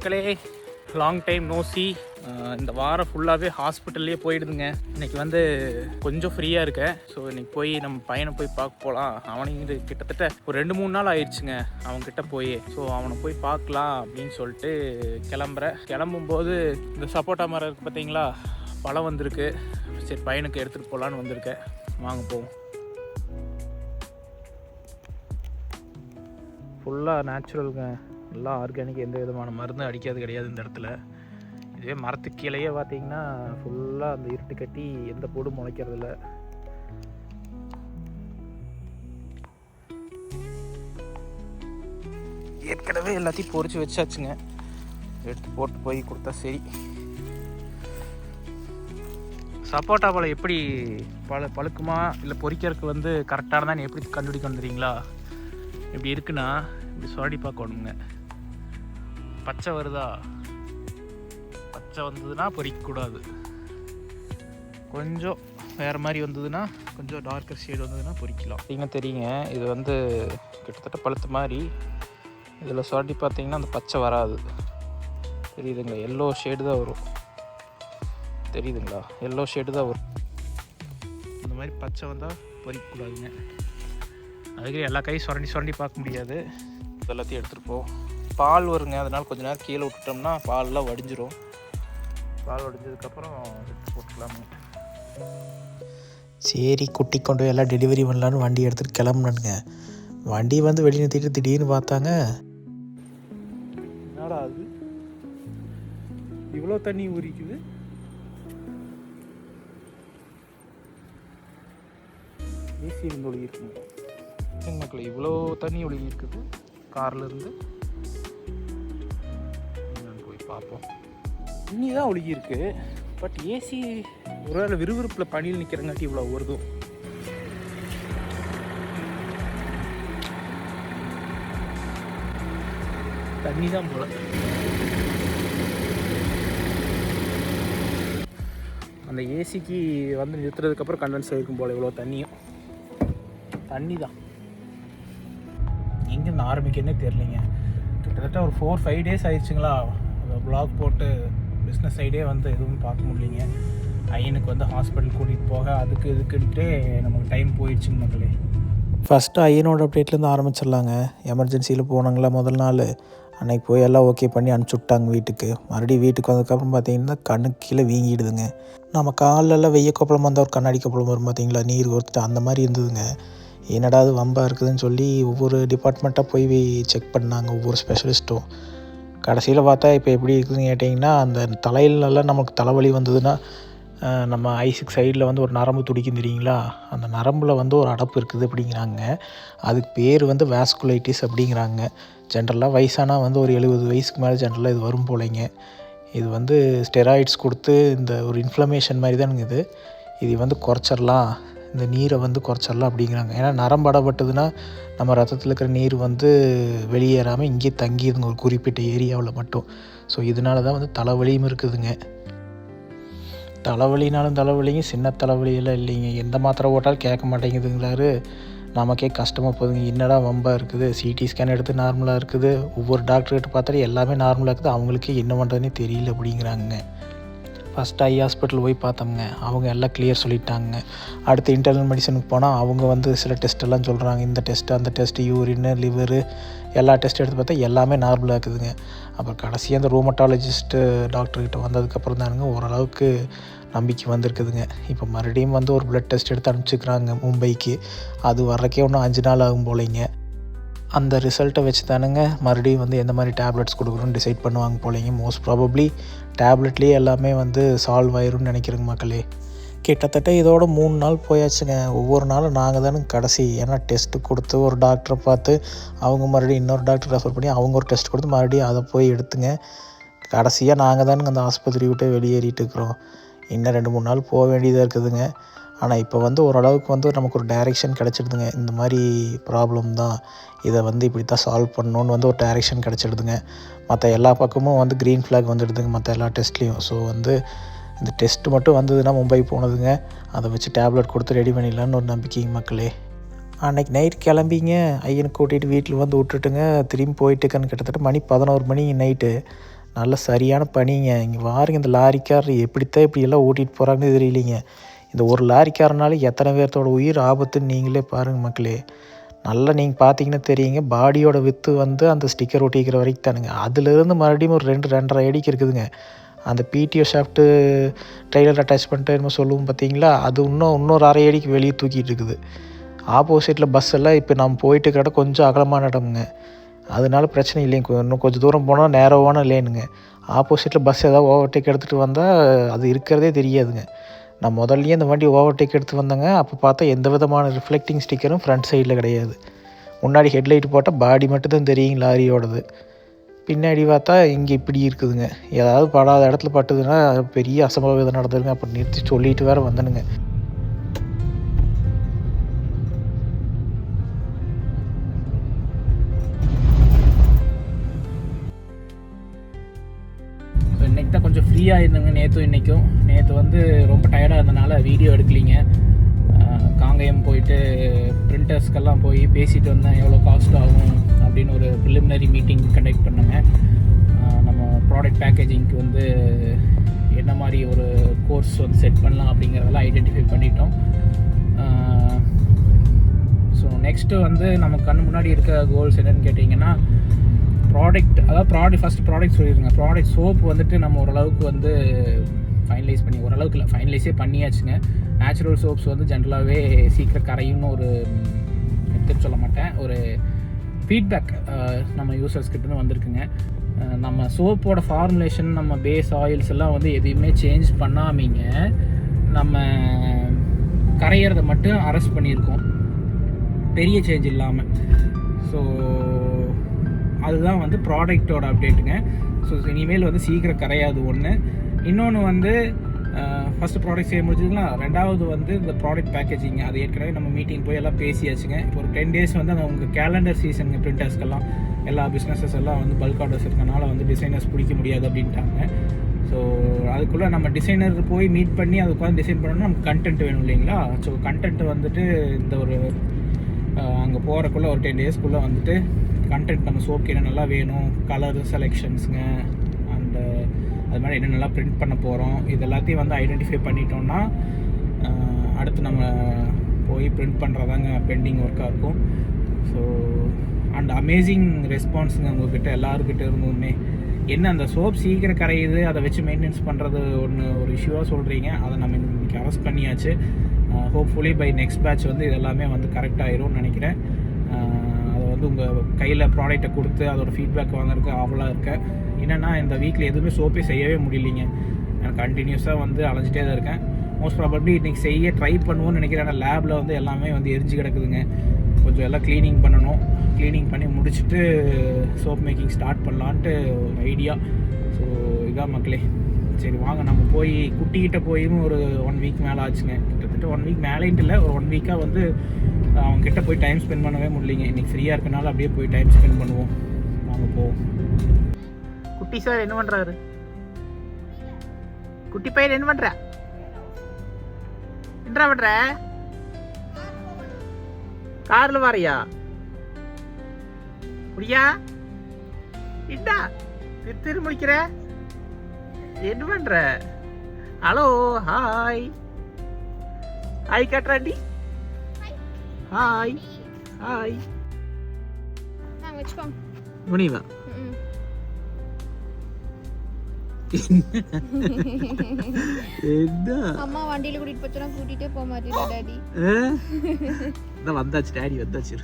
மக்களே, long time no C. இந்த வாரம் ஃபுல்லாகவே ஹாஸ்பிட்டல்லே போயிடுதுங்க. இன்றைக்கி வந்து கொஞ்சம் ஃப்ரீயாக இருக்கேன். ஸோ இன்றைக்கி போய் நம்ம பையனை போய் பார்க்க போகலாம். அவனுக்கு கிட்டத்தட்ட ஒரு 2-3 நாள் ஆயிடுச்சுங்க அவன்கிட்ட போய். ஸோ அவனை போய் பார்க்கலாம் அப்படின்னு சொல்லிட்டு கிளம்புறேன். கிளம்பும்போது இந்த சப்போட்டா மரம் இருக்குது பார்த்தீங்களா, பழம் வந்திருக்கு. சரி பையனுக்கு எடுத்துகிட்டு போகலான்னு வந்திருக்கேன். வாங்க போவோம். ஃபுல்லாக நேச்சுரலுங்க, எல்லாம் ஆர்கானிக், எந்த விதமான மருந்தும் அடிக்காது கிடையாது இந்த இடத்துல. இதுவே மரத்துக்கு கீழேயே பார்த்தீங்கன்னா ஃபுல்லாக அந்த இருட்டு கட்டி எந்த போடும் முளைக்கிறதில்ல. ஏற்கனவே எல்லாத்தையும் பொறிச்சு வச்சாச்சுங்க, எடுத்து போட்டு போய் கொடுத்தா சரி. சப்போட்டா பழம் எப்படி பழுக்குமா இல்லை பொறிக்கிறதுக்கு வந்து கரெக்டானதான் எப்படி கண்டுபிடிக்க வந்துடுறீங்களா? இப்படி இருக்குன்னா இப்படி சுரடி பார்க்கணுங்க. பச்சை வருதா, பச்சை வந்ததுன்னா பொறிக்கக்கூடாது. கொஞ்சம் வேறு மாதிரி வந்ததுன்னா, கொஞ்சம் டார்க்கர் ஷேடு வந்ததுன்னா பொறிக்கலாம். பார்த்தீங்கன்னா தெரியுங்க, இது வந்து கிட்டத்தட்ட பழுத்த மாதிரி. இதில் சுரடி பார்த்தீங்கன்னா அந்த பச்சை வராது, தெரியுதுங்களா? எல்லோ ஷேடு தான் வரும், தெரியுதுங்களா? எல்லோ ஷேடு தான் வரும். இந்த மாதிரி பச்சை வந்தால் பொறிக்கக்கூடாதுங்க. அதுக்கு எல்லா கையும் சுரண்டி பார்க்க முடியாது. எல்லாத்தையும் எடுத்துகிட்டு போ. பால் வருங்க, அதனால் கொஞ்சம் நேரம் கீழே விட்டுட்டோம்னா பால்லாம் வடிஞ்சிரும். பால் வடிஞ்சதுக்கப்புறம் எடுத்து போட்டுக்கலாமுங்க. சரி, குட்டி கொண்டு எல்லாம் டெலிவரி பண்ணலான்னு வண்டி எடுத்துகிட்டு கிளம்புனேங்க. வண்டி வந்து வெளியே நிறுத்திட்டு திடீர்னு பார்த்தாங்க, என்னடா அது இவ்வளோ தண்ணி ஊறிக்குது? ஏசி இருந்து ஒழுகி இருக்குங்க மக்கள், இவ்வளோ தண்ணி ஒழுகி இருக்குது கார்லேருந்து. போய் பார்ப்போம். தண்ணி தான் ஒழுகி இருக்கு, பட் ஏசி ஒரு விறுவிறுப்பில் பனியில் நிற்கிறங்காட்டி இவ்வளோ வருதும். தண்ணி தான் போல. அந்த ஏசிக்கு வந்து நிறுத்துறதுக்கப்புறம் கண்டென்ஸ் ஆகிருக்கும் போல் இவ்வளோ தண்ணியும். தண்ணி தான் எங்கேருந்து ஆரம்பிக்கன்னே தெரியலைங்க. கிட்டத்தட்ட ஒரு 4-5 டேஸ் ஆயிடுச்சுங்களா வ்ளாக் போட்டு. பிஸ்னஸ் சைடே வந்து எதுவும் பார்க்க முடியலைங்க. ஐயனுக்கு வந்து ஹாஸ்பிட்டல் கூட்டிகிட்டு போக அதுக்கு இதுக்குன்ட்டு நமக்கு டைம் போயிடுச்சுங்க மக்களே. ஃபஸ்ட்டு ஐயனோட அப்டேட்லேருந்து ஆரம்பிச்சிடலாங்க. எமர்ஜென்சியில் போனாங்களா முதல் நாள், அன்றைக்கி போய் எல்லாம் ஓகே பண்ணி அனுப்பிச்சி விட்டாங்க வீட்டுக்கு. மறுபடியும் வீட்டுக்கு வந்ததுக்கப்புறம் பார்த்தீங்கன்னா கண்ணுக்கு கீழே வீங்கிடுதுங்க. நம்ம காலெல்லாம் வெய்ய கொப்பளம் வந்தால் ஒரு கண்ணாடி கொப்பளம் வரும் பார்த்தீங்களா, நீர் கொடுத்துட்டு அந்த மாதிரி இருந்ததுங்க. என்னடா அது வம்பாக இருக்குதுன்னு சொல்லி ஒவ்வொரு டிபார்ட்மெண்ட்டாக போய் செக் பண்ணாங்க, ஒவ்வொரு ஸ்பெஷலிஸ்ட்டும். கடைசியில் பார்த்தா இப்போ எப்படி இருக்குதுன்னு கேட்டிங்கன்னா, அந்த தலையிலெல்லாம் நமக்கு தலைவலி வந்ததுன்னா நம்ம ஐஸுக்கு சைடில் வந்து ஒரு நரம்பு துடிக்கும் தெரியுங்களா, அந்த நரம்பில் வந்து ஒரு அடப்பு இருக்குது அப்படிங்கிறாங்க. அதுக்கு பேர் வந்து வாஸ்குலைட்டிஸ் அப்படிங்கிறாங்க. ஜென்ரலாக வயசானால் வந்து ஒரு 70 வயசுக்கு மேலே ஜென்ரலாக இது வரும் போலைங்க. இது வந்து ஸ்டெராய்ட்ஸ் கொடுத்து இந்த ஒரு இன்ஃப்ளமேஷன் மாதிரி தானுங்க இது வந்து குறைச்சிடலாம், இந்த நீரை வந்து குறைச்சிடலாம் அப்படிங்கிறாங்க. ஏன்னா நரம்பு அடப்பட்டதுன்னா நம்ம ரத்தத்தில் இருக்கிற நீர் வந்து வெளியேறாமல் இங்கேயே தங்கிடுதுங்க ஒரு குறிப்பிட்ட ஏரியாவில் மட்டும். ஸோ இதனால தான் வந்து தலைவலியும் இருக்குதுங்க. தலைவலினாலும் தலைவலிங்க, சின்ன தலைவலியெல்லாம் இல்லைங்க. எந்த மாத்திரை போட்டாலும் கேட்க மாட்டேங்குதுங்களாரு. நமக்கே கஷ்டமாக போகுதுங்க, என்னடா வம்பாக இருக்குது. சிடி ஸ்கேன் எடுத்து நார்மலாக இருக்குது, ஒவ்வொரு டாக்டர்கிட்ட பார்த்தாலும் எல்லாமே நார்மலாக இருக்குது, அவங்களுக்கே என்ன பண்ணுறதுனே தெரியல அப்படிங்கிறாங்க. ஃபஸ்ட்டு ஐ ஹாஸ்பிட்டல் போய் பார்த்தோம்ங்க, அவங்க எல்லாம் கிளியர் சொல்லிட்டாங்க. அடுத்து இன்டர்னல் மெடிசனுக்கு போனால் அவங்க வந்து சில டெஸ்ட்டெல்லாம் சொல்கிறாங்க, இந்த டெஸ்ட்டு அந்த டெஸ்ட்டு, யூரின்னு லிவரு எல்லா டெஸ்ட் எடுத்து பார்த்தா எல்லாமே நார்மலாக இருக்குதுங்க. அப்புறம் கடைசியாக அந்த ரூமட்டாலஜிஸ்ட்டு டாக்டர்கிட்ட வந்ததுக்கப்புறம் தானுங்க ஓரளவுக்கு நம்பிக்கை வந்திருக்குதுங்க. இப்போ மறுபடியும் வந்து ஒரு பிளட் டெஸ்ட் எடுத்து அனுப்பிச்சிக்கிறாங்க மும்பைக்கு. அது வர்றக்கே இன்னும் 5 நாள் ஆகும் போலைங்க. அந்த ரிசல்ட்டை வச்சு தானுங்க மறுபடியும் வந்து எந்த மாதிரி டேப்லெட்ஸ் கொடுக்கணும்னு டிசைட் பண்ணுவாங்க போலைங்க. மோஸ்ட் ப்ராபப்ளி டேப்லெட்லேயே எல்லாமே வந்து சால்வ் ஆயிரும்னு நினைக்கிறேங்க மக்களே. கிட்டத்தட்ட இதோட 3 நாள் போயாச்சுங்க. ஒவ்வொரு நாளும் நாங்கள் தானுங்க கடைசி. ஏன்னா டெஸ்ட்டு கொடுத்து ஒரு டாக்டரை பார்த்து அவங்க மறுபடியும் இன்னொரு டாக்டர் ரெஃபர் பண்ணி அவங்க ஒரு டெஸ்ட் கொடுத்து மறுபடியும் அதை போய் எடுத்துங்க. கடைசியாக நாங்கள் தானுங்க அந்த ஆஸ்பத்திரி விட்டு வெளியேறிட்டு இருக்கிறோம். இன்னும் 2-3 நாள் போக வேண்டியதாக இருக்குதுங்க. ஆனால் இப்போ வந்து ஓரளவுக்கு வந்து நமக்கு ஒரு டைரெக்ஷன் கிடச்சிடுதுங்க. இந்த மாதிரி ப்ராப்ளம் தான், இதை வந்து இப்படி தான் சால்வ் பண்ணணுன்னு வந்து ஒரு டைரெக்ஷன் கிடச்சிடுதுங்க. மற்ற எல்லா பக்கமும் வந்து க்ரீன் ஃப்ளாக் வந்துடுதுங்க மற்ற எல்லா டெஸ்ட்லேயும். ஸோ வந்து இந்த டெஸ்ட்டு மட்டும் வந்ததுன்னா மும்பை போனதுங்க, அதை வச்சு டேப்லெட் கொடுத்து ரெடி பண்ணிடலான்னு ஒரு நம்பிக்கைங்க மக்களே. அன்றைக்கி நைட் கிளம்பிங்க, ஐயனை கூட்டிகிட்டு வீட்டில் வந்து விட்டுட்டுங்க திரும்பி போயிட்டுக்கன்னு கிட்டத்தட்ட மணி 11 மணி நைட்டு. நல்ல சரியான பனிங்க. இங்கே பாருங்க இந்த லாரிக்காரர் எப்படித்தான் இப்படியெல்லாம் ஓட்டிகிட்டு போகிறாங்கன்னு தெரியலிங்க. இந்த ஒரு லாரிக்காரனால எத்தனை பேர்த்தோட உயிர் ஆபத்துன்னு நீங்களே பாருங்கள் மக்களே. நல்லா நீங்கள் பார்த்தீங்கன்னா தெரியுங்க, பாடியோட வித்து வந்து அந்த ஸ்டிக்கர் ஒட்டிக்கிற வரைக்கும் தானுங்க. அதிலிருந்து மறுபடியும் ஒரு 2-2.5 அடிக்கு இருக்குதுங்க. அந்த பிடிஓ ஷாஃப்ட்டு ட்ரெய்லர் அட்டாச் பண்ணிட்டு என்னமோ சொல்லுவோம் பார்த்தீங்களா, அது இன்னொரு 1/2 அடிக்கு வெளியே தூக்கிட்டு இருக்குது. ஆப்போசிட்டில் பஸ் எல்லாம் இப்போ நம்ம போயிட்டு இருக்கிற இடம் கொஞ்சம் அகலமான இடமுங்க. அதனால பிரச்சனை இல்லைங்க. இன்னும் கொஞ்சம் தூரம் போனால் நேரோவான லேனுங்க. ஆப்போசிட்டில் பஸ் ஏதாவது ஓவர்டேக் எடுத்துகிட்டு வந்தால் அது இருக்கிறதே தெரியாதுங்க. நான் முதல்லையே இந்த வண்டி ஓவர்டேக் எடுத்து வந்தேங்க. அப்போ பார்த்தா எந்த விதமான ரிஃப்ளெக்டிங் ஸ்டிக்கரும் ஃப்ரண்ட் சைடில் கிடையாது. முன்னாடி ஹெட்லைட் போட்டால் பாடி மட்டும்தான் தெரியும் லாரியோடது. பின்னாடி பார்த்தா இங்கே இப்படி இருக்குதுங்க. ஏதாவது படாத இடத்துல பட்டுதுன்னா பெரிய அசம்பாவிதம் நடந்ததுங்க. அப்போ நிறுத்தி சொல்லிட்டு வேறு வந்தனுங்க. இன்றைக்கி தான் கொஞ்சம் ஃப்ரீயாக இருந்தேங்க. நேற்று வந்து ரொம்ப டயர்டாக இருந்தனால வீடியோ எடுக்கலிங்க. காங்கேயம் போயிட்டு பிரிண்டர்ஸ்க்கெல்லாம் போய் பேசிட்டு வந்தேன், எவ்வளோ காஸ்ட் ஆகும் அப்படின்னு ஒரு ப்ரிலிமினரி மீட்டிங் கண்டக்ட் பண்ணேங்க. நம்ம ப்ராடக்ட் பேக்கேஜிங்க்கு வந்து என்ன மாதிரி ஒரு கோர்ஸ் வந்து செட் பண்ணலாம் அப்படிங்கிறதெல்லாம் ஐடென்டிஃபை பண்ணிட்டோம். ஸோ நெக்ஸ்ட்டு வந்து நம்ம கண்ணு முன்னாடி இருக்க கோல்ஸ் என்னென்னு கேட்டிங்கன்னா, ஃபஸ்ட் ப்ராடக்ட் சொல்லிடுங்க. ப்ராடக்ட் சோப் வந்துட்டு நம்ம ஓரளவுக்கு வந்து ஃபைனலைஸ் பண்ணி, ஓரளவுக்கு இல்லை ஃபைனலைஸே பண்ணியாச்சுங்க. நேச்சுரல் சோப்ஸ் வந்து ஜென்ரலாகவே சீக்கிரம் கரையும்னு ஒரு எடுத்து சொல்ல மாட்டேன், ஒரு ஃபீட்பேக் நம்ம யூசர்ஸ்கிட்ட வந்திருக்குங்க. நம்ம சோப்போட ஃபார்முலேஷன், நம்ம பேஸ் ஆயில்ஸ் எல்லாம் வந்து எதையுமே சேஞ்ச் பண்ணாமீங்க நம்ம கரையிறதை மட்டும் அரெஸ்ட் பண்ணியிருக்கோம், பெரிய சேஞ்ச் இல்லாமல். ஸோ அதுதான் வந்து ப்ராடக்டோட அப்டேட்டுங்க. ஸோ இனிமேல் வந்து சீக்கிரம் கரையாது ஒன்று. இன்னொன்று வந்து ஃபஸ்ட்டு ப்ராடக்ட் செய்ய முடிஞ்சதுங்களா. ரெண்டாவது வந்து இந்த ப்ராடக்ட் பேக்கேஜிங், அது ஏற்கனவே நம்ம மீட்டிங் போய் எல்லாம் பேசியாச்சுங்க. இப்போ ஒரு 10 days வந்து அந்த உங்கள் கேலண்டர் சீசனுங்க. பிரிண்டர்ஸ்க்கெல்லாம் எல்லா பிஸ்னஸஸ் எல்லாம் வந்து பல்க் ஆர்டர்ஸ் இருக்கனால வந்து டிசைனர்ஸ் பிடிக்க முடியாது அப்படின்ட்டாங்க. ஸோ அதுக்குள்ளே நம்ம டிசைனர் போய் மீட் பண்ணி அது உட்காந்து டிசைன் பண்ணணும்னா நமக்கு கண்டென்ட் வேணும் இல்லைங்களா. ஸோ கண்டென்ட் வந்துட்டு இந்த ஒரு அங்கே போகிறக்குள்ளே ஒரு 10 daysக்குள்ளே வந்துட்டு கண்டென்ட் நம்ம சோப்புக்கு என்ன நல்லா வேணும், கலர் செலெக்ஷன்ஸுங்க, அண்டு அது மாதிரி என்ன நல்லா பிரிண்ட் பண்ண போகிறோம், இது எல்லாத்தையும் வந்து ஐடென்டிஃபை பண்ணிட்டோம்னா அடுத்து நம்ம போய் பிரிண்ட் பண்ணுறதாங்க பெண்டிங் ஒர்க்காக இருக்கும். ஸோ அண்ட் அமேசிங் ரெஸ்பான்ஸுங்க உங்கள்கிட்ட எல்லாருக்கிட்ட இருந்துமே. என்ன அந்த சோப் சீக்கிரம் கரையுது, அதை வச்சு மெயின்டெனன்ஸ் பண்ணுறது ஒரு இஷ்யூவாக சொல்கிறீங்க. அதை நம்ம இன்றைக்கி அரெஸ்ட் பண்ணியாச்சு. ஹோப்ஃபுல்லி பை நெக்ஸ்ட் பேட்ச் வந்து இதெல்லாமே வந்து கரெக்ட் ஆயிரும்னு நினைக்கிறேன். அதை வந்து உங்கள் கையில் ப்ராடக்டை கொடுத்து அதோட ஃபீட்பேக் வாங்குறதுக்கு ஆவலாக இருக்கேன். என்னென்னா இந்த வீக்கில் எதுவுமே சோப்பே செய்யவே முடியலைங்க. நான் கண்டினியூஸாக வந்து அலைஞ்சிட்டே தான் இருக்கேன். மோஸ்ட் ப்ராபப்ளி இன்றைக்கி செய்ய ட்ரை பண்ணுவோன்னு நினைக்கிறேன். ஆனால் லேபில் வந்து எல்லாமே வந்து எரிஞ்சு கிடக்குதுங்க. கொஞ்சம் எல்லாம் க்ளீனிங் பண்ணணும். க்ளீனிங் பண்ணி முடிச்சுட்டு சோப் மேக்கிங் ஸ்டார்ட் பண்ணலான்ட்டு ஒரு ஐடியா. ஸோ இதான் மக்களே. சரி வாங்க நம்ம போய் குட்டிக்கிட்ட போயும் ஒரு 1 week மேலே ஆச்சுங்க. கிட்டத்தட்ட 1 week மேலேன்ட்டு இல்லை, ஒரு 1 week வந்து அவங்ககிட்ட போய் டைம் ஸ்பெண்ட் பண்ணவே முடியலைங்க. இன்றைக்கி ஃப்ரீயாக இருக்கனால அப்படியே போய் டைம் ஸ்பெண்ட் பண்ணுவோம். வாங்க போவோம். குட்டி சார் என்ன பண்ணுறாரு? குட்டி பையன் என்ன பண்ணுற? என்ன பண்ணுற? காரில் வரையா? புரியா? இந்தா திரு முடிக்கிற என்ன பண்ற? ஹலோ ஹாய் ஹாய் காட்டுறாண்டி. ஹாய் ஹாய் முனிவா அம்மா வண்டியில கூட்டிட்டு போச்சா கூட்டிட்டே போக மாட்டேன் டாடி. வந்தாச்சு டாடி வந்தாச்சு.